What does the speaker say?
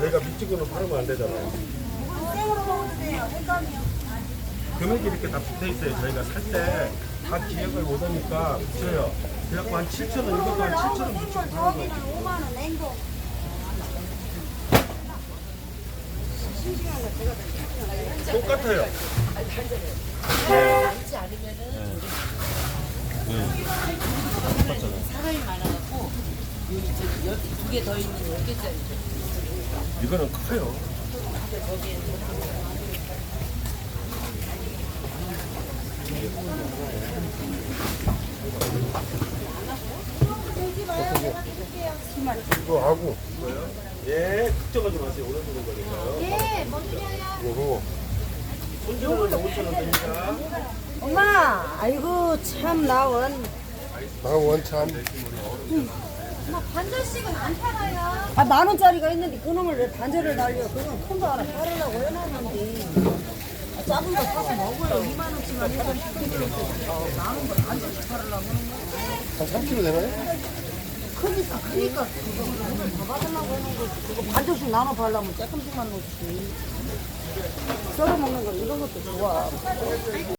저희가 미치고는 팔으면 안 되잖아요. 생으로 먹어도 돼요. 횟감이요. 금액이 이렇게 다 붙어 있어요. 저희가 살 때 다 기획을 못 하니까 붙여요. 그래갖고 한 7,000원, 이것도 한 7,000원 붙이고 파는 거예요. 저기는 5만 원 냉동. 똑같아요. 남지 않으면은 똑같잖아요. 사람이 많아갖고 두 개 더 있는 10개짜리 이거는 커요. 이거 하고 예, 걱정하지 마세요. 오늘 주는 거니까요. 예, 먹으려요. 요거 손질은 5,000원 됩니다. 엄마, 아이고 참 나원. 나 원참 엄마 반절씩은 안 팔아요. 아, 10,000원짜리가 있는데 그놈을 왜 반절을 날려? 그건 큰 거 하나 팔으려고 해놨는데. 아, 작은 거 사서 먹어요. 2만 원치만 해서 남은 거 반절씩 팔으려고 하는 거야. 한 3kg 되나요? 크니까 그거 더 받으려고 하는 거. 그거 반절씩 나눠 팔려면 조금씩만 넣지. 썰어 먹는 거 이런 것도 좋아.